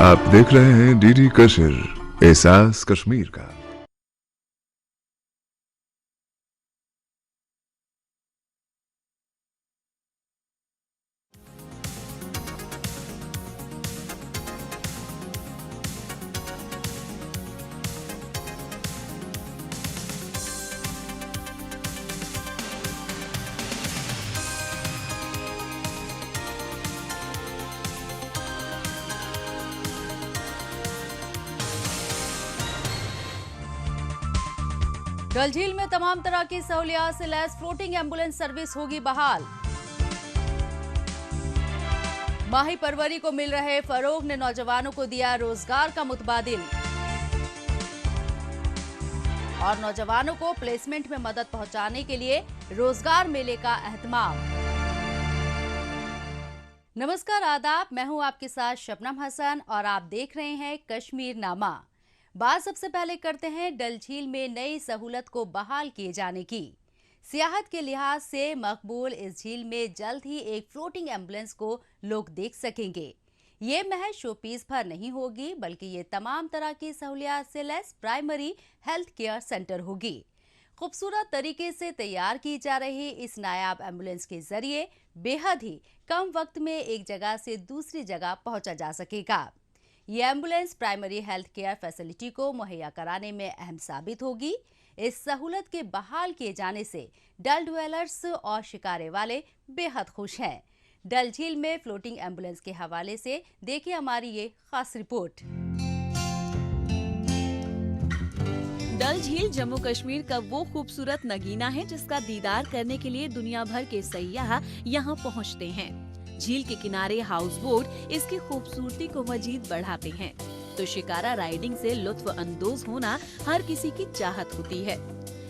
आप देख रहे हैं डीडी कशिर, एहसास कश्मीर का। डल झील में तमाम तरह की सहूलियात से लैस फ्लोटिंग एम्बुलेंस सर्विस होगी बहाल। माही परवरी को मिल रहे फरोग ने नौजवानों को दिया रोजगार का मुतबादिल और नौजवानों को प्लेसमेंट में मदद पहुंचाने के लिए रोजगार मेले का अहतमाम। नमस्कार, आदाब। मैं हूं आपके साथ शबनम हसन और आप देख रहे हैं कश्मीर नामा। बात सबसे पहले करते हैं डल झील में नई सहूलत को बहाल किए जाने की। सियाहत के लिहाज से मकबूल इस झील में जल्द ही एक फ्लोटिंग एम्बुलेंस को लोग देख सकेंगे। ये महज शोपीस भर नहीं होगी, बल्कि ये तमाम तरह की सहूलियात से lace primary health care centre होगी। खूबसूरत तरीके से तैयार की जा रही इस नायाब एम्बुलेंस के जरिए बेहद ही कम वक्त में एक जगह से दूसरी जगह पहुंचा जा सकेगा। ये ambulance primary health care facility को मुहैया कराने में अहम साबित होगी। इस सहूलत के बहाल किए जाने से डल ड्वेलर्स और शिकारे वाले बेहद खुश हैं। डल झील में फ्लोटिंग एम्बुलेंस के हवाले से देखिए हमारी ये खास रिपोर्ट। डल झील जम्मू कश्मीर का वो खूबसूरत नगीना है जिसका दीदार करने के लिए दुनिया भर के सैयाह यहाँ पहुँचते हैं। झील के किनारे हाउस बोट इसकी खूबसूरती को मजीद बढ़ाते हैं, तो शिकारा राइडिंग से लुत्फ अंदोज होना हर किसी की चाहत होती है।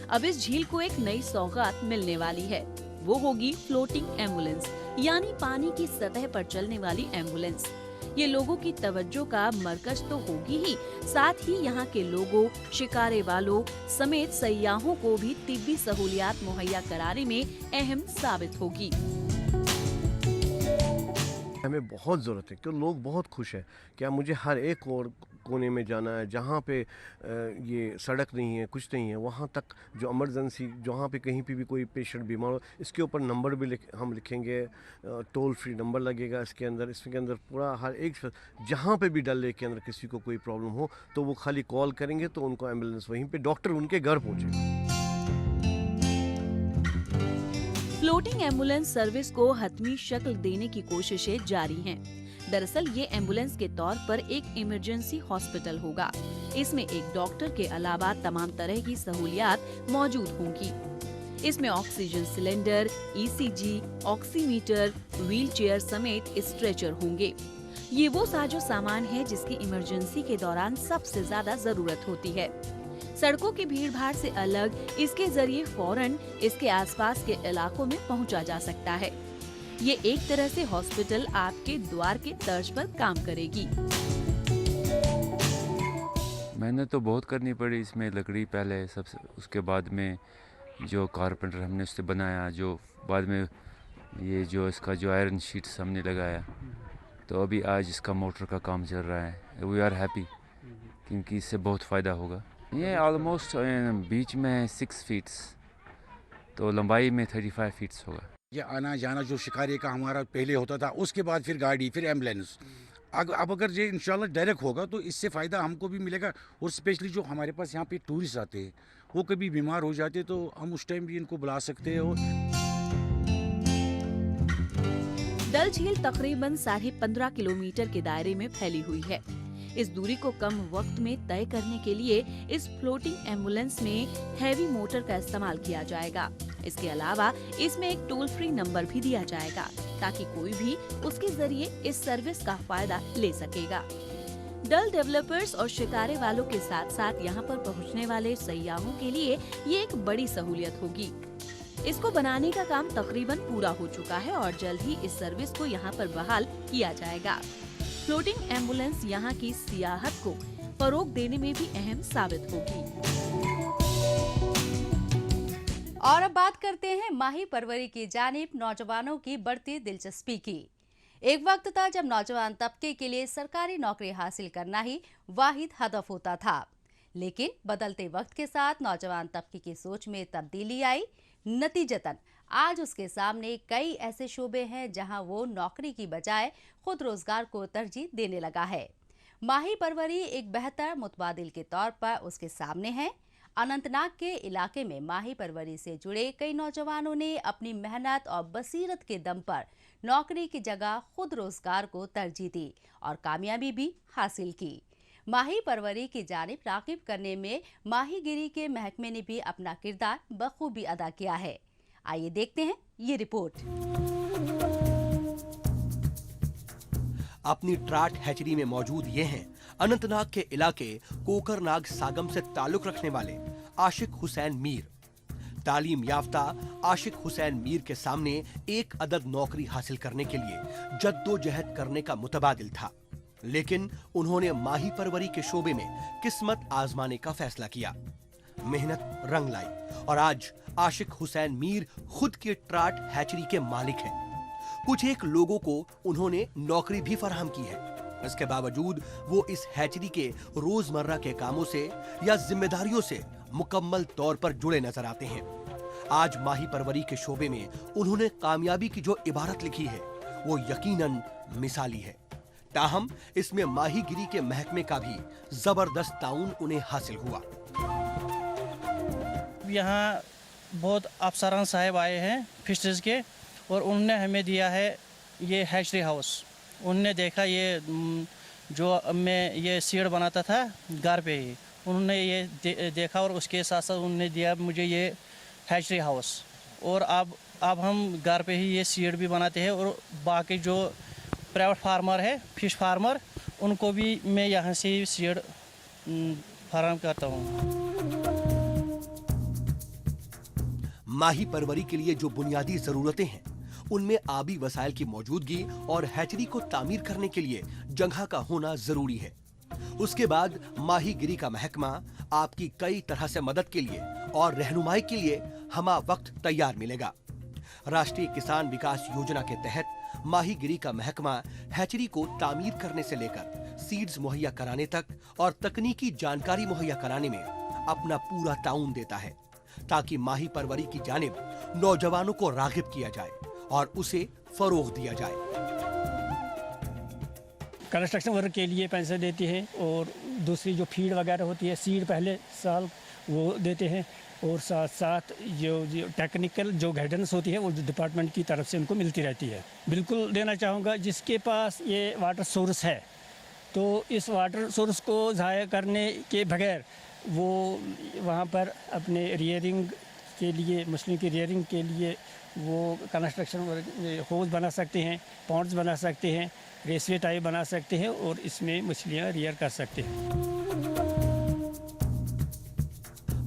अब इस झील को एक नई सौगात मिलने वाली है, वो होगी फ्लोटिंग एम्बुलेंस, यानी पानी की सतह पर चलने वाली एम्बुलेंस। ये लोगों की तवज्जो का मरकज तो होगी ही, साथ ही यहाँ के लोगों, शिकारे वालों समेत सैयाहों को भी तिब्बी सहूलियात मुहैया कराने में अहम साबित होगी। हमें बहुत ज़रूरत है क्योंकि लोग बहुत खुश हैं कि मुझे हर एक और कोने में जाना है जहाँ पे ये सड़क नहीं है, कुछ नहीं है, वहाँ तक जो इमरजेंसी, जहाँ पे कहीं पे भी कोई पेशेंट बीमार हो, इसके ऊपर नंबर भी हम लिखेंगे, टोल फ्री नंबर लगेगा इसके अंदर पूरा हर एक जहाँ पे भी डल लेक के अंदर किसी को कोई प्रॉब्लम हो तो वो खाली कॉल करेंगे तो उनको एम्बुलेंस वहीं पर डॉक्टर उनके घर पहुँचेगा। फ्लोटिंग एम्बुलेंस सर्विस को हतमी शक्ल देने की कोशिशें जारी हैं। दरअसल ये एम्बुलेंस के तौर पर एक इमरजेंसी हॉस्पिटल होगा। इसमें एक डॉक्टर के अलावा तमाम तरह की सहूलियात मौजूद होंगी। इसमें oxygen cylinder, ECG, oximeter, wheelchair समेत स्ट्रेचर होंगे। ये वो साजो सामान है जिसकी इमरजेंसी के दौरान सबसे ज्यादा जरूरत होती है। सड़कों की भीड़-भाड़ से अलग इसके जरिए फौरन इसके आसपास के इलाकों में पहुंचा जा सकता है। ये एक तरह से हॉस्पिटल आपके द्वार के तर्ज पर काम करेगी। मेहनत तो बहुत करनी पड़ी इसमें, लकड़ी पहले सबसे, उसके बाद में जो कारपेंटर हमने उससे बनाया, जो बाद में ये जो इसका जो आयरन शीट्स हमने लगाया, तो अभी आज इसका मोटर का काम चल रहा है। वी आर हैप्पी क्योंकि इससे बहुत फ़ायदा होगा। ये ऑलमोस्ट बीच में 6 फीट्स, तो लंबाई में 35 फीट्स होगा। ये आना जाना जो शिकारे का हमारा पहले होता था, उसके बाद फिर गाड़ी, फिर एम्बुलेंस। अब अगर ये इंशाल्लाह डायरेक्ट होगा तो इससे फ़ायदा हमको भी मिलेगा, और स्पेशली जो हमारे पास यहाँ पे टूरिस्ट आते हैं वो कभी बीमार हो जाते तो हम उस टाइम भी इनको बुला सकते हैं। डल झील तकरीबन 15.5 किलोमीटर के दायरे में फैली हुई है। इस दूरी को कम वक्त में तय करने के लिए इस फ्लोटिंग एम्बुलेंस में हैवी मोटर का इस्तेमाल किया जाएगा। इसके अलावा इसमें एक टोल फ्री नंबर भी दिया जाएगा ताकि कोई भी उसके जरिए इस सर्विस का फायदा ले सकेगा। डल डेवलपर्स और शिकारे वालों के साथ साथ यहाँ पर पहुँचने वाले सैयाहों के लिए ये एक बड़ी सहूलियत होगी। इसको बनाने का काम तकरीबन पूरा हो चुका है और जल्द ही इस सर्विस को यहाँ पर बहाल किया जाएगा। फ्लोटिंग एम्बुलेंस यहाँ की सियाहत को फरोग देने में भी अहम साबित होगी। और अब बात करते हैं माही परवरी की जानिब नौजवानों की बढ़ती दिलचस्पी की। एक वक्त था जब नौजवान तबके के लिए सरकारी नौकरी हासिल करना ही वाहिद हदफ होता था, लेकिन बदलते वक्त के साथ नौजवान तबके की सोच में तब्दीली आई। नतीजतन आज उसके सामने कई ऐसे शोबे हैं जहां वो नौकरी की बजाय खुद रोजगार को तरजीह देने लगा है। माही परवरी एक बेहतर मुतबादिल के तौर पर उसके सामने है। अनंतनाग के इलाके में माही परवरी से जुड़े कई नौजवानों ने अपनी मेहनत और बसीरत के दम पर नौकरी की जगह खुद रोजगार को तरजीह दी और कामयाबी भी हासिल की। माही परवरी की जानिब राग़िब करने में माहीगिरी के महकमे ने भी अपना किरदार बखूबी अदा किया है। आइए देखते हैं ये रिपोर्ट। अपनी ट्राट हैचरी में मौजूद ये हैं अनंतनाग के इलाके कोकरनाग सागम से ताल्लुक रखने वाले आशिक हुसैन मीर। तालीम याफ्ता आशिक हुसैन मीर के सामने एक अदद नौकरी हासिल करने के लिए जद्दोजहद करने का मुतबादिल था, लेकिन उन्होंने माही परवरी के शोबे में किस्मत आजमाने का फैसला किया। मेहनत रंग लाई और आज आशिक हुसैन मीर खुद की ट्राट हैचरी के मालिक हैं। कुछ एक लोगों को उन्होंने नौकरी भी फराहम की है। इसके बावजूद वो इस हैचरी के रोजमर्रा के कामों से या जिम्मेदारियों से मुकम्मल तौर पर जुड़े नजर आते हैं। आज माही परवरी के शोबे में उन्होंने कामयाबी की जो इबारत लिखी है वो यकीनन मिसाली है। ताहम इसमें माहीगिरी के महकमे का भी जबरदस्त ताउन उन्हें हासिल हुआ। यहाँ बहुत अफसरान साहब आए हैं फिशरीज के और उन्होंने हमें दिया है ये हैचरी हाउस। उन्होंने देखा ये जो मैं ये सीड बनाता था घर पे ही, उन्होंने ये देखा और उसके साथ साथ उन्होंने दिया मुझे ये हैचरी हाउस। और अब हम घर पे ही ये सीड भी बनाते हैं और बाकी जो प्राइवेट फार्मर है फिश फार्मर उनको भी मैं यहाँ से सीड फराहम करता हूँ। माही परवरी के लिए जो बुनियादी जरूरतें हैं उनमें आबी वसाइल की मौजूदगी और हैचरी को तामीर करने के लिए जगह का होना जरूरी है। उसके बाद माहीगिरी का महकमा आपकी कई तरह से मदद के लिए और रहनुमाई के लिए हमा वक्त तैयार मिलेगा। राष्ट्रीय किसान विकास योजना के तहत माहीगिरी का महकमा हैचरी को तामीर करने से लेकर सीड्स मुहैया कराने तक और तकनीकी जानकारी मुहैया कराने में अपना पूरा ताउन देता है, ताकि माही परवरी की जानिब नौजवानों को राग़िब किया जाए और उसे फरोग दिया जाए। कंस्ट्रक्शन वर्क के लिए पैसे देती है और दूसरी जो फीड वगैरह होती है सीड पहले साल वो देते हैं और साथ साथ जो टेक्निकल जो गाइडेंस होती है वो डिपार्टमेंट की तरफ से उनको मिलती रहती है। बिल्कुल देना चाहूँगा, जिसके पास ये वाटर सोर्स है तो इस वाटर सोर्स को ज़ाया करने के बगैर वो वहाँ पर अपने रियरिंग के लिए मछलियों की रियरिंग के लिए वो कंस्ट्रक्शन होज बना सकते हैं, पॉन्ड्स बना सकते हैं, रेसवे टाइप बना सकते हैं और इसमें मछलियाँ रियर कर सकते हैं।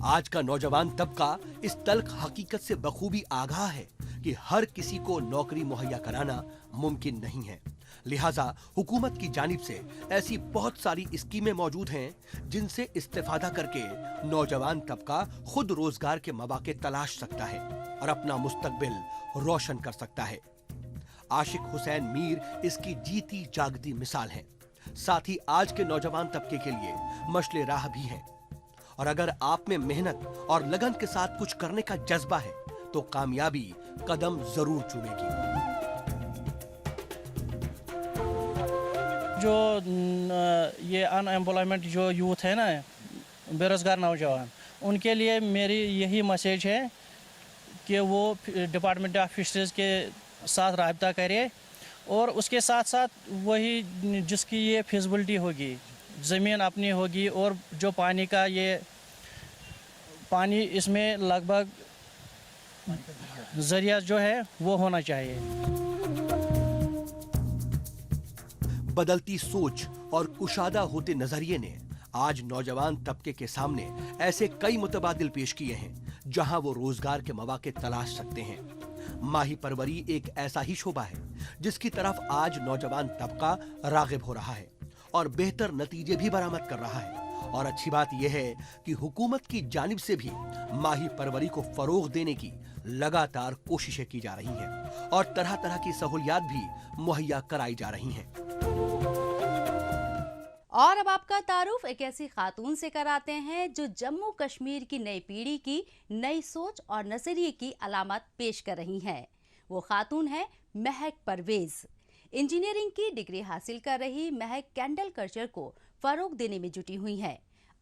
आज का नौजवान तबका इस तल्ख हकीकत से बखूबी आगाह है कि हर किसी को नौकरी मुहैया कराना मुमकिन नहीं है। लिहाजा हुकूमत की जानिब से ऐसी बहुत सारी स्कीमें मौजूद हैं जिनसे इस्तेफादा करके नौजवान तबका खुद रोजगार के मौके तलाश सकता है और अपना मुस्तकबिल रोशन कर सकता है। आशिक हुसैन मीर इसकी जीती जागती मिसाल है। साथ ही आज के नौजवान तबके के लिए मशले राह भी है। और अगर आप में मेहनत और लगन के साथ कुछ करने का जज्बा है तो कामयाबी कदम जरूर चूमेगी। जो ये अनएम्प्लॉयमेंट जो यूथ है ना, बेरोजगार नौजवान, उनके लिए मेरी यही मैसेज है कि वो डिपार्टमेंट ऑफ फिशरीज के साथ राब्ता करे और उसके साथ साथ वही जिसकी ये फिजिबिलिटी होगी, ज़मीन अपनी होगी और जो पानी का ये पानी इसमें लगभग जरिया जो है वो होना चाहिए। बदलती सोच और कुशादा होते नजरिए ने आज नौजवान तबके के सामने ऐसे कई मुतबादिल पेश किए हैं जहां वो रोजगार के मौके तलाश सकते हैं। माही परवरी एक ऐसा ही शोबा है जिसकी तरफ आज नौजवान तबका राग़िब हो रहा है और बेहतर नतीजे भी बरामद कर रहा है। और अच्छी बात यह है कि हुकूमत की जानिब से भी माही परवरी को फरोग देने की लगातार कोशिशें की जा रही हैं और तरह तरह की सहूलियात भी मुहैया कराई जा रही हैं। और अब आपका तारुफ एक ऐसी खातून से कराते हैं जो जम्मू कश्मीर की नई पीढ़ी की नई सोच और नजरिए की अलामत पेश कर रही हैं। वो खातून है महक परवेज। इंजीनियरिंग की डिग्री हासिल कर रही महक कैंडल कल्चर को फरोग देने में जुटी हुई हैं।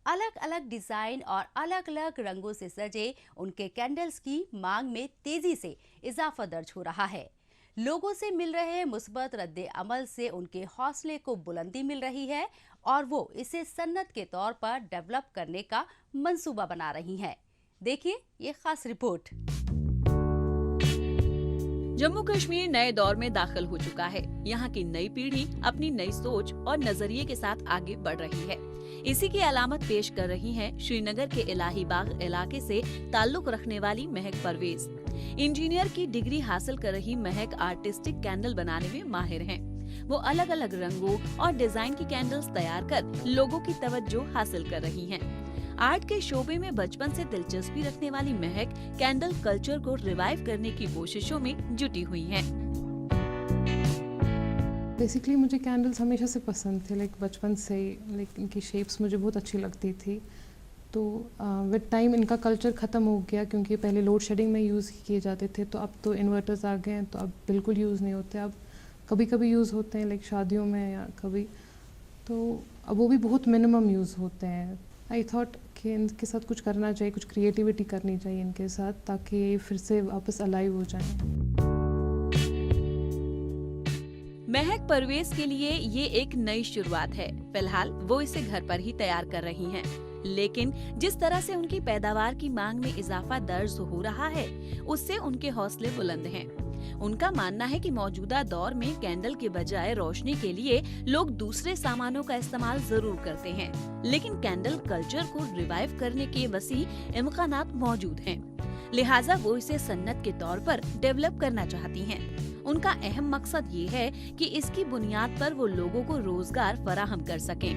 अलग अलग डिजाइन और अलग अलग रंगों से सजे उनके कैंडल्स की मांग में तेजी से इजाफा दर्ज हो रहा है। लोगों से मिल रहे मुस्बत रद्दे अमल से उनके हौसले को बुलंदी मिल रही है और वो इसे सन्नत के तौर पर डेवलप करने का मंसूबा बना रही हैं। देखिए ये खास रिपोर्ट। जम्मू कश्मीर नए दौर में दाखिल हो चुका है। यहाँ की नई पीढ़ी अपनी नई सोच और नजरिए के साथ आगे बढ़ रही है। इसी की अलामत पेश कर रही हैं श्रीनगर के इलाही बाग इलाके से ताल्लुक रखने वाली महक परवेज। इंजीनियर की डिग्री हासिल कर रही महक आर्टिस्टिक कैंडल बनाने में माहिर हैं। वो अलग अलग रंगों और डिजाइन की कैंडल्स तैयार कर लोगों की तवज्जो हासिल कर रही हैं। आर्ट के शोबे में बचपन से दिलचस्पी रखने वाली महक कैंडल कल्चर को रिवाइव करने की कोशिशों में जुटी हुई हैं। बेसिकली मुझे कैंडल्स हमेशा से पसंद थे, बचपन से ही इनकी शेप्स मुझे बहुत अच्छी लगती थी। तो विद टाइम इनका कल्चर ख़त्म हो गया क्योंकि पहले लोड शेडिंग में यूज़ किए जाते थे, तो अब तो इन्वर्टर्स आ गए हैं तो अब बिल्कुल यूज़ नहीं होते। अब कभी कभी यूज़ होते हैं शादियों में या कभी, तो अब वो भी बहुत मिनिमम यूज़ होते हैं। आई थॉट कि इनके साथ कुछ करना चाहिए, कुछ क्रिएटिविटी करनी चाहिए इनके साथ, ताकि ये फिर से वापस अलाइव हो जाएं। महक परवेज के लिए ये एक नई शुरुआत है। फिलहाल वो इसे घर पर ही तैयार कर रही हैं, लेकिन जिस तरह से उनकी पैदावार की मांग में इजाफा दर्ज हो रहा है, उससे उनके हौसले बुलंद हैं। उनका मानना है कि मौजूदा दौर में कैंडल के बजाय रोशनी के लिए लोग दूसरे सामानों का इस्तेमाल जरूर करते हैं, लेकिन कैंडल कल्चर को रिवाइव करने के वसी इम्कानात मौजूद हैं। लिहाजा वो इसे सन्नत के तौर पर डेवलप करना चाहती हैं। उनका अहम मकसद ये है कि इसकी बुनियाद पर वो लोगों को रोजगार फराहम कर सकें।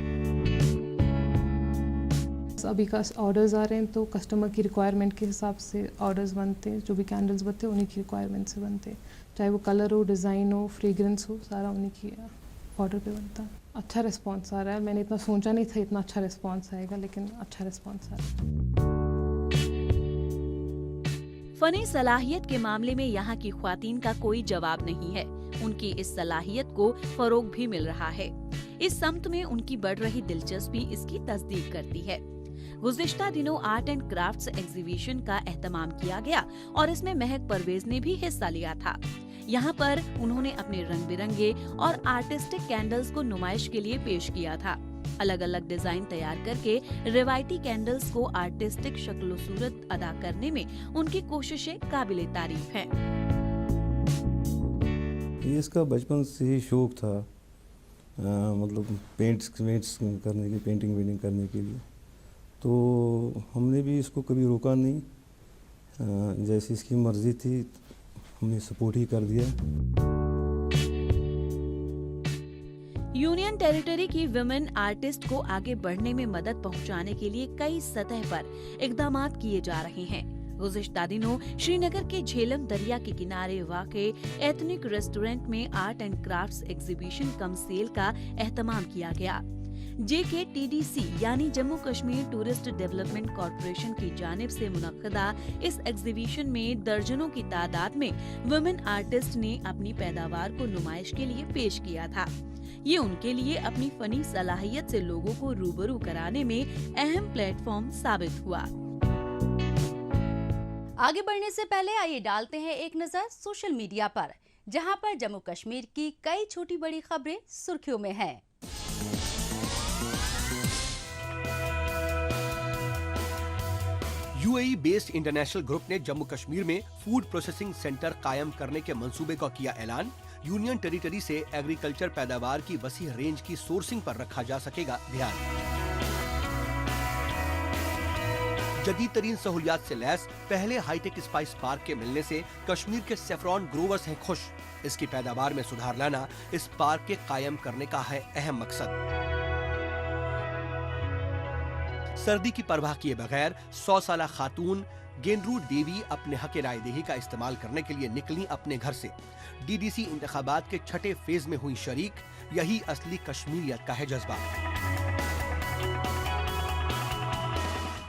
अभी का ऑर्डर्स आ रहे हैं तो कस्टमर की रिक्वायरमेंट के हिसाब से ऑर्डर्स बनते हैं। जो भी कैंडल्स बनते हैं उन्हीं की रिक्वायरमेंट से बनते हैं, चाहे वो कलर हो, डिज़ाइन हो, फ्रेग्रेंस हो, सारा उन्हीं की ऑर्डर पे बनता है। अच्छा रिस्पांस आ रहा है। मैंने इतना सोचा नहीं था इतना अच्छा रिस्पांस आएगा, लेकिन अच्छा रिस्पांस आ रहा है। फनी सलाहियत के मामले में यहाँ की ख्वातीन का कोई जवाब नहीं है। उनकी इस सलाहियत को फरोग भी मिल रहा है। इस सम्त में उनकी बढ़ रही दिलचस्पी इसकी तस्दीक करती है। गुज़िश्ता दिनों आर्ट एंड क्राफ्ट्स एग्जीबिशन का एहतमाम किया गया और इसमें महक परवेज ने भी हिस्सा लिया था। यहाँ पर उन्होंने अपने रंग बिरंगे और आर्टिस्टिक कैंडल्स को नुमाइश के लिए पेश किया था। अलग अलग डिजाइन तैयार करके रिवायती कैंडल्स को आर्टिस्टिक शक्ल सूरत अदा करने में उनकी कोशिशें काबिले तारीफ हैं। ये इसका बचपन से ही शौक था, मतलब पेंट्स करने की, पेंटिंग वेंटिंग करने के लिए। तो हमने भी इसको कभी रोका नहीं, जैसी इसकी मर्जी थी हमने सपोर्ट ही कर दिया। यूनियन टेरिटरी की विमेन आर्टिस्ट को आगे बढ़ने में मदद पहुंचाने के लिए कई सतह पर इक़दामात किए जा रहे हैं। गुज़िश्ता दिनों श्रीनगर के झेलम दरिया के किनारे वाक़े एथनिक रेस्टोरेंट में art and crafts exhibition cum sale का एहतमाम किया गया। JKTDC यानी Jammu Kashmir tourist development corporation की जानिब से मुनक्कदा इस एग्जीबिशन में दर्जनों की तादाद में वुमेन आर्टिस्ट ने अपनी पैदावार को नुमाइश के लिए पेश किया था। ये उनके लिए अपनी फनी सलाहियत से लोगों को रूबरू कराने में अहम प्लेटफॉर्म साबित हुआ। आगे बढ़ने से पहले आइए डालते हैं एक नजर सोशल मीडिया पर, जहां पर जम्मू कश्मीर की कई छोटी बड़ी खबरें सुर्खियों में हैं। UAE बेस्ड इंटरनेशनल ग्रुप ने जम्मू कश्मीर में फूड प्रोसेसिंग सेंटर कायम करने के मंसूबे का किया ऐलान। यूनियन टेरिटरी से एग्रीकल्चर पैदावार की वसी रेंज की सोर्सिंग पर रखा जा सकेगा ध्यान। जदीद तरीन सहूलियात से लैस पहले हाईटेक स्पाइस पार्क के मिलने से कश्मीर के सेफ्रॉन ग्रोवर्स हैं खुश। इसकी पैदावार में सुधार लाना इस पार्क के कायम करने का है अहम मकसद। सर्दी की परवाह किए बगैर 100 साला खातून गेंद्रू देवी अपने हक रायदेही का इस्तेमाल करने के लिए निकली अपने घर से। डीडीसी इंतखाबात के छठे फेज में हुई शरीक। यही असली कश्मीरियत का है जज्बा।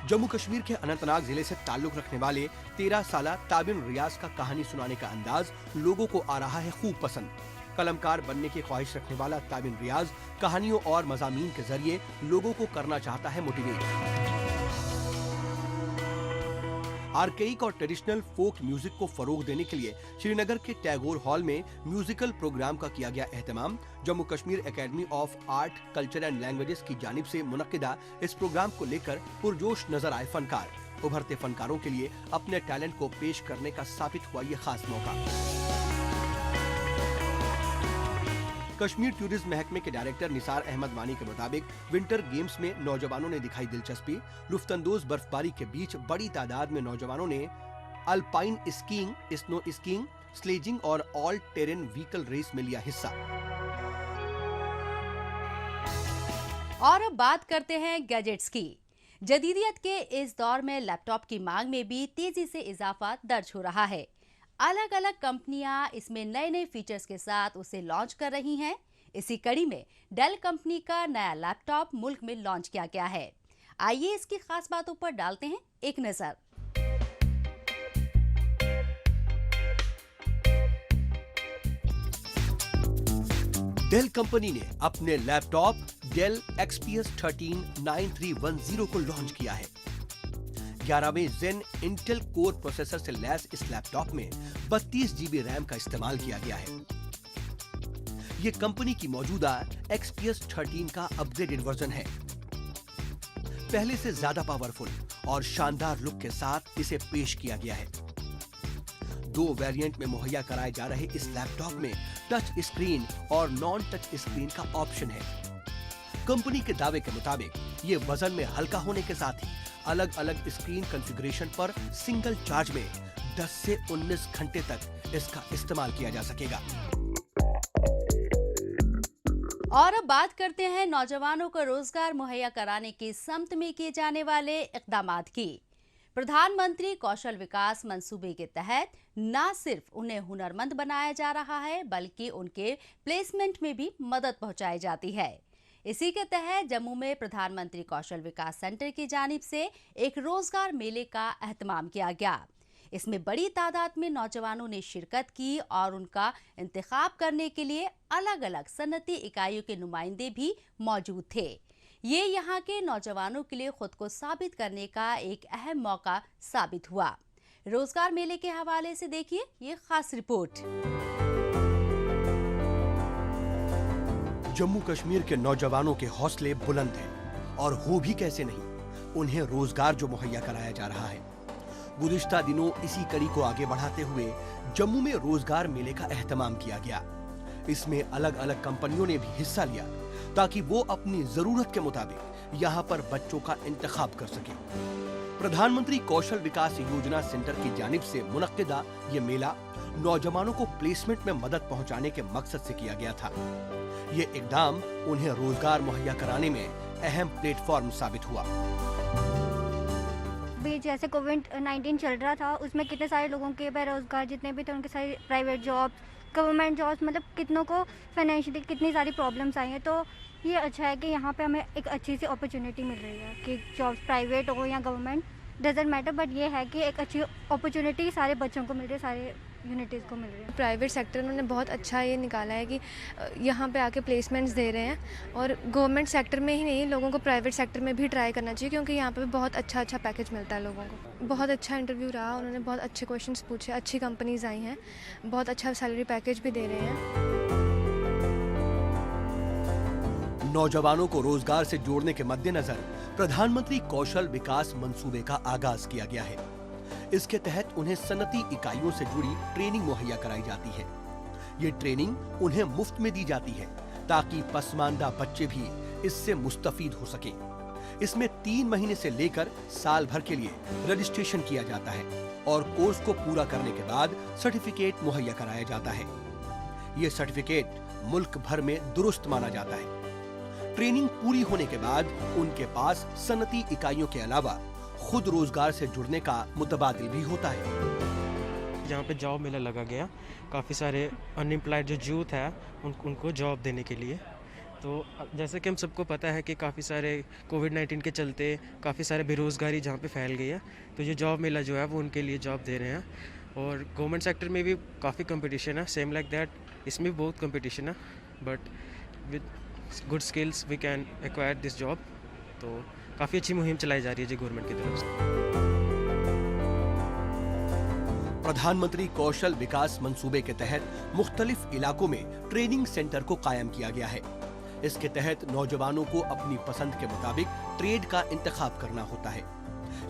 जम्मू कश्मीर के अनंतनाग जिले से ताल्लुक रखने वाले 13 साला ताबिन रियाज का कहानी सुनाने का अंदाज लोगों को आ रहा है खूब पसंद। कलमकार बनने की ख्वाहिश रखने वाला ताबिन रियाज कहानियों और मज़ामीन के जरिए लोगों को करना चाहता है मोटिवेट। आर्केइक और ट्रेडिशनल फोक म्यूजिक को फरोग देने के लिए श्रीनगर के टैगोर हॉल में म्यूजिकल प्रोग्राम का किया गया एहतमाम। Jammu Kashmir academy of art, culture and languages की जानिब से मुनक्किदा इस प्रोग्राम को लेकर पुरजोश नजर आए फनकार। उभरते फनकारों के लिए अपने टैलेंट को पेश करने का साबित हुआ ये खास मौका। कश्मीर टूरिज्म महकमे के डायरेक्टर निसार अहमद वानी के मुताबिक विंटर गेम्स में नौजवानों ने दिखाई दिलचस्पी। लुफ्तंदोज बर्फबारी के बीच बड़ी तादाद में नौजवानों ने alpine skiing, snow skiing, sledging और ऑल टेरेन व्हीकल रेस में लिया हिस्सा। और अब बात करते हैं गैजेट्स की। जदीदियत के इस दौर में लैपटॉप की मांग में भी तेजी से इजाफा दर्ज हो रहा है। अलग अलग कंपनियां इसमें नए नए फीचर्स के साथ उसे लॉन्च कर रही हैं। इसी कड़ी में डेल कंपनी का नया लैपटॉप मुल्क में लॉन्च किया गया है। आइए इसकी खास बातों पर डालते हैं एक नजर। डेल कंपनी ने अपने लैपटॉप डेल XPS 13 9310 को लॉन्च किया है। 11वें जेन इंटेल कोर प्रोसेसर से लैस इस लैपटॉप में 32 GB रैम का इस्तेमाल किया गया है। ये कंपनी की मौजूदा XPS 13 का अपग्रेडेड वर्जन है। पहले से ज्यादा पावरफुल और शानदार लुक के साथ इसे पेश किया गया है। 2 वेरिएंट में मुहैया कराए जा रहे इस लैपटॉप में टच स्क्रीन और नॉन टच स्क्रीन का ऑप्शन है। कंपनी के दावे के मुताबिक ये वजन में हल्का होने के साथ ही अलग अलग स्क्रीन कॉन्फ़िगरेशन पर सिंगल चार्ज में 10 से 19 घंटे तक इसका इस्तेमाल किया जा सकेगा। और अब बात करते हैं नौजवानों को रोजगार मुहैया कराने की समत में किए जाने वाले इक़दामात की। प्रधानमंत्री कौशल विकास मंसूबे के तहत न सिर्फ उन्हें हुनरमंद बनाया जा रहा है, बल्कि उनके प्लेसमेंट में भी मदद पहुंचाई जाती है। इसी के तहत जम्मू में प्रधानमंत्री कौशल विकास सेंटर की जानिब से एक रोजगार मेले का एहतमाम किया गया। इसमें बड़ी तादाद में नौजवानों ने शिरकत की और उनका इंतखाब करने के लिए अलग अलग सनती इकाइयों के नुमाइंदे भी मौजूद थे। ये यहाँ के नौजवानों के लिए खुद को साबित करने का एक अहम मौका साबित हुआ। रोजगार मेले के हवाले से देखिए ये खास रिपोर्ट। जम्मू कश्मीर के नौजवानों के हौसले बुलंद हैं और हो भी कैसे नहीं, उन्हें रोजगार जो मुहैया कराया जा रहा है। गुज़िश्ता दिनों इसी कड़ी को आगे बढ़ाते हुए जम्मू में रोजगार मेले का एहतमाम किया गया। इसमें अलग अलग कंपनियों ने भी हिस्सा लिया ताकि वो अपनी जरूरत के मुताबिक यहाँ पर बच्चों का इंतखाब कर सके। प्रधानमंत्री कौशल विकास योजना सेंटर की जानिब से मुनक्किदा ये मेला नौजवानों को प्लेसमेंट में मदद पहुँचाने के मकसद से किया गया था। ये इकदाम उन्हें रोजगार मुहैया कराने में अहम प्लेटफॉर्म साबित हुआ। भी जैसे कोविड-19 चल रहा था, उसमें कितने सारे लोगों के बेरोजगार जितने भी थे उनके सारे प्राइवेट जॉब्स, गवर्नमेंट जॉब्स, मतलब कितनों को फाइनेंशियली कितनी सारी प्रॉब्लम्स आई हैं। तो ये अच्छा है कि यहाँ पे हमें एक अच्छी सी अपॉर्चुनिटी मिल रही है कि जॉब्स प्राइवेट हो या गवर्नमेंट, डजेंट मैटर, बट ये है कि एक अच्छी अपॉर्चुनिटी सारे बच्चों को मिल रही है, सारे यूनिटीज़ को मिल रही है। प्राइवेट सेक्टर उन्होंने बहुत अच्छा ये निकाला है कि यहाँ पे आके प्लेसमेंट्स दे रहे हैं, और गवर्नमेंट सेक्टर में ही नहीं, लोगों को प्राइवेट सेक्टर में भी ट्राई करना चाहिए, क्योंकि यहाँ पे बहुत अच्छा पैकेज मिलता है लोगों को। बहुत अच्छा इंटरव्यू रहा, उन्होंने बहुत अच्छे क्वेश्चंस पूछे, अच्छी कंपनीज आई हैं, बहुत अच्छा सैलरी पैकेज भी दे रहे हैं। नौजवानों को रोजगार से जोड़ने के मद्देनजर प्रधानमंत्री कौशल विकास मंसूबे का आगाज किया गया है। इसके तहत उन्हें सनती इकाइयों से जुड़ी ट्रेनिंग मुहैया कराई जाती है। ये ट्रेनिंग उन्हें मुफ्त में दी जाती है ताकि पसमानदा बच्चे भी इससे मुस्तफीद हो सके। इसमें 3 महीने से लेकर साल भर के लिए रजिस्ट्रेशन किया जाता है और कोर्स को पूरा करने के बाद सर्टिफिकेट मुहैया कराया जाता है। ये सर्टिफिकेट मुल्क भर में दुरुस्त माना जाता है। ट्रेनिंग पूरी होने के बाद उनके पास सनती इकाइयों के अलावा खुद रोजगार से जुड़ने का मुतबादिल भी होता है। जहाँ पे जॉब मेला लगा गया, काफ़ी सारे अनएम्प्लॉयड जो यूथ है उनको जॉब देने के लिए। तो जैसे कि हम सबको पता है कि काफ़ी सारे कोविड-19 के चलते काफ़ी सारे बेरोज़गारी जहाँ पे फैल गई है, तो ये जॉब मेला जो है वो उनके लिए जॉब दे रहे हैं। और गवर्नमेंट सेक्टर में भी काफ़ी कंपटीशन है, सेम लाइक दैट इसमें भी बहुत कंपटीशन है, but with good skills we can acquire this job. तो काफ़ी अच्छी मुहिम चलाई जा रही है जी गवर्नमेंट की तरफ से। प्रधानमंत्री कौशल विकास मंसूबे के तहत मुख्तलिफ इलाकों में ट्रेनिंग सेंटर को कायम किया गया है। इसके तहत नौजवानों को अपनी पसंद के मुताबिक ट्रेड का इंतखाब करना होता है।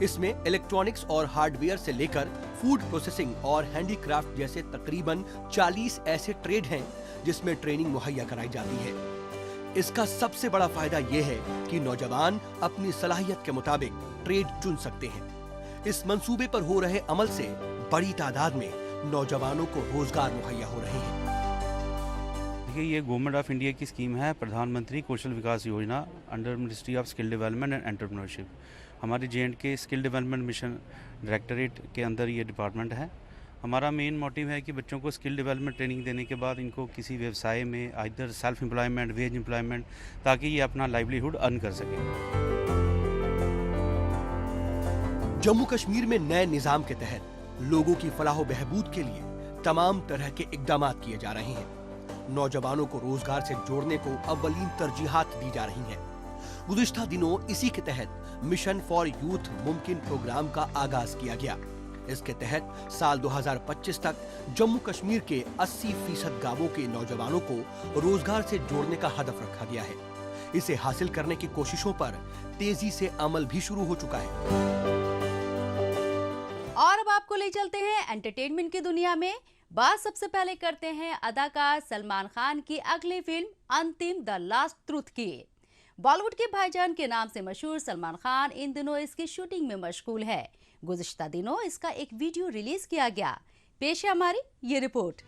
इसमें इलेक्ट्रॉनिक्स और हार्डवेयर से लेकर फूड प्रोसेसिंग और हैंडीक्राफ्ट जैसे तकरीबन 40 ऐसे ट्रेड हैं जिसमें ट्रेनिंग मुहैया कराई जाती है। इसका सबसे बड़ा फायदा ये है कि नौजवान अपनी सलाहियत के मुताबिक ट्रेड चुन सकते हैं। इस मंसूबे पर हो रहे अमल से बड़ी तादाद में नौजवानों को रोजगार मुहैया हो रहे हैं। देखिए, ये गवर्नमेंट ऑफ इंडिया की स्कीम है, प्रधानमंत्री कौशल विकास योजना under ministry of skill development and entrepreneurship. हमारे JNK skill development mission directorate के अंदर ये डिपार्टमेंट है। हमारा मेन मोटिव है कि बच्चों को स्किल डेवलपमेंट ट्रेनिंग देने के बाद इनको किसी व्यवसाय में either self employment, veg employment, ताकि ये अपना लाइवलीहुड अर्न कर सकें। जम्मू कश्मीर में नए निजाम के तहत लोगों की फलाह बहबूद के लिए तमाम तरह के इकदाम किए जा रहे हैं। नौजवानों को रोजगार से जोड़ने को अव्वलीन तरजीहात दी जा रही हैं। गुज़िश्ता दिनों इसी के तहत मिशन फॉर यूथ मुमकिन प्रोग्राम का आगाज किया गया। इसके तहत साल 2025 तक जम्मू कश्मीर के 80% गांवों के नौजवानों को रोजगार से जोड़ने का हदफ रखा गया है। इसे हासिल करने की कोशिशों पर तेजी से अमल भी शुरू हो चुका है। और अब आपको ले चलते हैं एंटरटेनमेंट की दुनिया में। बात सबसे पहले करते हैं अदाकार सलमान खान की अगली फिल्म अंतिम द लास्ट ट्रुथ की। बॉलीवुड के भाईजान के नाम से मशहूर सलमान खान इन दिनों इसकी शूटिंग में मशगूल है। गुज़िश्ता दिनों इसका एक वीडियो रिलीज किया गया। पेश है हमारी ये रिपोर्ट।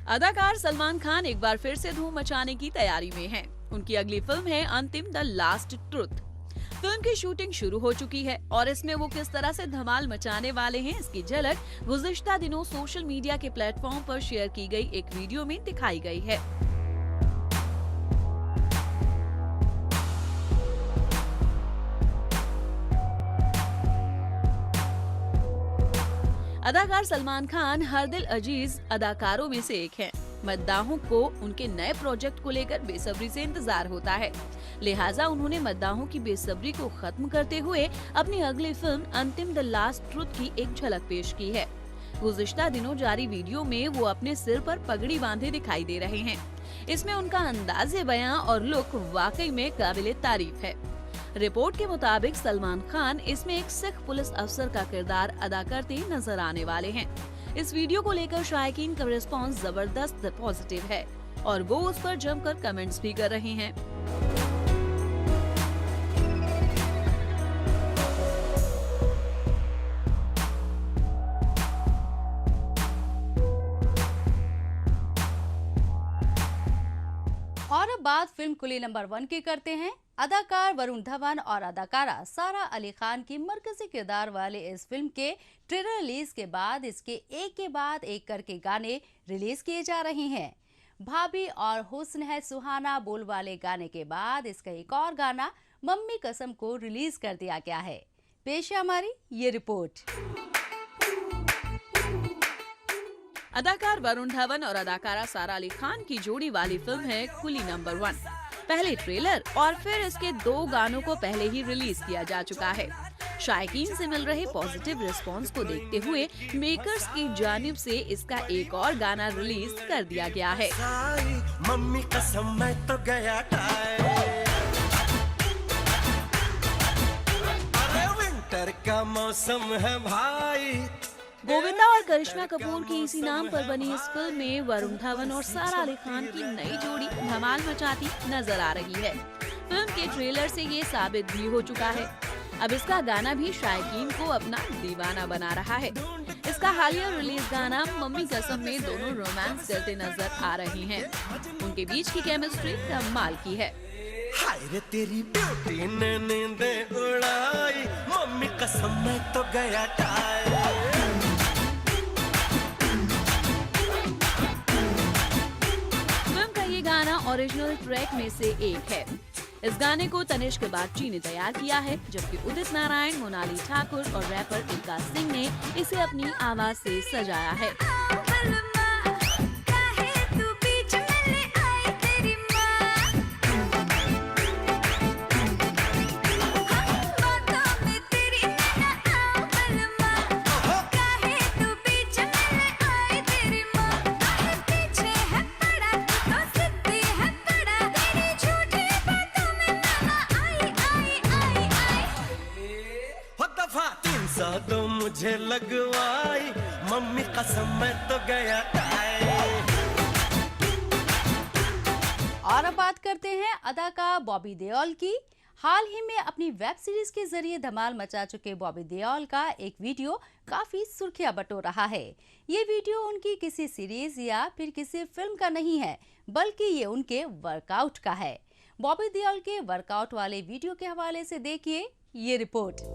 अदाकार सलमान खान एक बार फिर से धूम मचाने की तैयारी में हैं। उनकी अगली फिल्म है अंतिम द लास्ट ट्रुथ। फिल्म की शूटिंग शुरू हो चुकी है और इसमें वो किस तरह से धमाल मचाने वाले हैं, इसकी झलक गुज़िश्ता दिनों सोशल मीडिया के प्लेटफॉर्म पर शेयर की गई एक वीडियो में दिखाई गई है। अदाकार सलमान खान हर दिल अजीज अदाकारों में से एक हैं। मद्दाहों को उनके नए प्रोजेक्ट को लेकर बेसब्री से इंतजार होता है, लिहाजा उन्होंने मद्दाहों की बेसब्री को खत्म करते हुए अपनी अगली फिल्म अंतिम द लास्ट ट्रुथ की एक झलक पेश की है। गुज़िश्ता दिनों जारी वीडियो में वो अपने सिर पर पगड़ी बांधे दिखाई दे रहे हैं। इसमें उनका अंदाज़े बयां और लुक वाकई में काबिले तारीफ है। रिपोर्ट के मुताबिक सलमान खान इसमें एक सिख पुलिस अफसर का किरदार अदा करते नजर आने वाले हैं। इस वीडियो को लेकर शायकीन का रिस्पांस जबरदस्त पॉजिटिव है और वो उस पर जमकर कमेंट्स भी कर रहे हैं। और अब बात फिल्म कुली नंबर 1 की करते हैं। अदाकार वरुण धवन और अदाकारा सारा अली खान की मरकजी किरदार वाले इस फिल्म के ट्रेलर रिलीज के बाद इसके एक के बाद एक करके गाने रिलीज किए जा रहे हैं। भाभी और हुस्न है सुहाना बोल वाले गाने के बाद इसका एक और गाना मम्मी कसम को रिलीज कर दिया गया है। पेश है हमारी ये रिपोर्ट। अदाकार वरुण धवन और अदाकारा सारा अली खान की जोड़ी वाली फिल्म है कुली नंबर 1। पहले ट्रेलर और फिर इसके 2 गानों को पहले ही रिलीज किया जा चुका है। शायकीन से मिल रहे पॉजिटिव रिस्पांस को देखते हुए मेकर्स की जानिब से इसका एक और गाना रिलीज कर दिया गया है। मम्मी कसम मैं तो गया अरे विंटर का मौसम है भाई। गोविंदा और करिश्मा कपूर की इसी नाम पर बनी इस फिल्म में वरुण धवन और सारा अली खान की नई जोड़ी धमाल मचाती नजर आ रही है। फिल्म के ट्रेलर से ये साबित भी हो चुका है। अब इसका गाना भी शायकीन को अपना दीवाना बना रहा है। इसका हालिया रिलीज गाना मम्मी कसम में दोनों रोमांस करते नजर आ रहे हैं। उनके बीच की केमिस्ट्री कमाल की है। हाय रे तेरी ब्यूटी ने नींदे उड़ाई, मम्मी कसम मैं तो गया टाई। फिल्म का ये गाना ओरिजिनल ट्रैक में से एक है। इस गाने को तनिष्क बागची ने तैयार किया है, जबकि उदित नारायण, मोनाली ठाकुर और रैपर इल्का सिंह ने इसे अपनी आवाज से सजाया है। तो मुझे लगवाई, मम्मी कसम मैं तो गया टाई। और अब बात करते हैं अदाकार बॉबी देओल की। हाल ही में अपनी वेब सीरीज के जरिए धमाल मचा चुके बॉबी देओल का एक वीडियो काफी सुर्खियां बटोर रहा है। ये वीडियो उनकी किसी सीरीज या फिर किसी फिल्म का नहीं है, बल्कि ये उनके वर्कआउट का है। बॉबी देओल के वर्कआउट वाले वीडियो के हवाले से देखिए ये रिपोर्ट।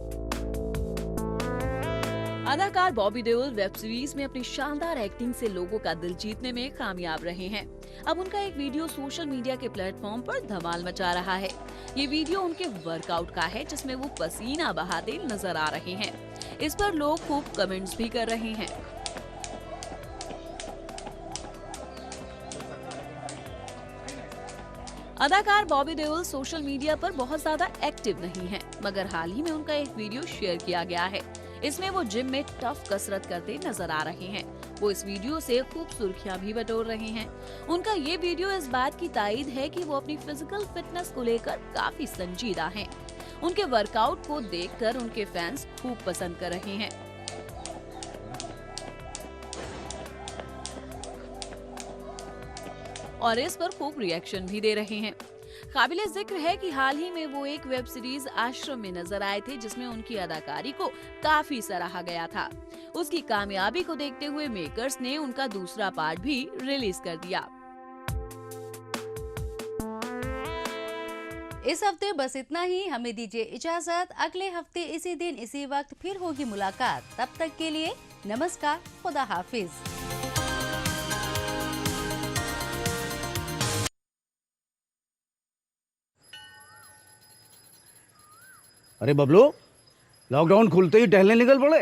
अदाकार बॉबी देओल वेब सीरीज में अपनी शानदार एक्टिंग से लोगों का दिल जीतने में कामयाब रहे हैं। अब उनका एक वीडियो सोशल मीडिया के प्लेटफॉर्म पर धमाल मचा रहा है। ये वीडियो उनके वर्कआउट का है, जिसमें वो पसीना बहाते नजर आ रहे हैं। इस पर लोग खूब कमेंट्स भी कर रहे हैं। अदाकार बॉबी देओल सोशल मीडिया पर बहुत ज्यादा एक्टिव नहीं हैं, मगर हाल ही में उनका एक वीडियो शेयर किया गया है। इसमें वो जिम में टफ कसरत करते नजर आ रहे हैं। वो इस वीडियो से खूब सुर्खियां भी बटोर रहे हैं। उनका ये वीडियो इस बात की तायद है कि वो अपनी फिजिकल फिटनेस को लेकर काफी संजीदा हैं। उनके वर्कआउट को देखकर उनके फैंस खूब पसंद कर रहे हैं। और इस पर खूब रिएक्शन भी दे रहे हैं। काबिले जिक्र है कि हाल ही में वो एक वेब सीरीज आश्रम में नजर आए थे, जिसमें उनकी अदाकारी को काफी सराहा गया था। उसकी कामयाबी को देखते हुए मेकर्स ने उनका दूसरा पार्ट भी रिलीज कर दिया। इस हफ्ते बस इतना ही। हमें दीजिए इजाजत। अगले हफ्ते इसी दिन इसी वक्त फिर होगी मुलाकात। तब तक के लिए नमस्कार, खुदा हाफिज। अरे बबलू, लॉकडाउन खुलते ही टहलने निकल पड़े।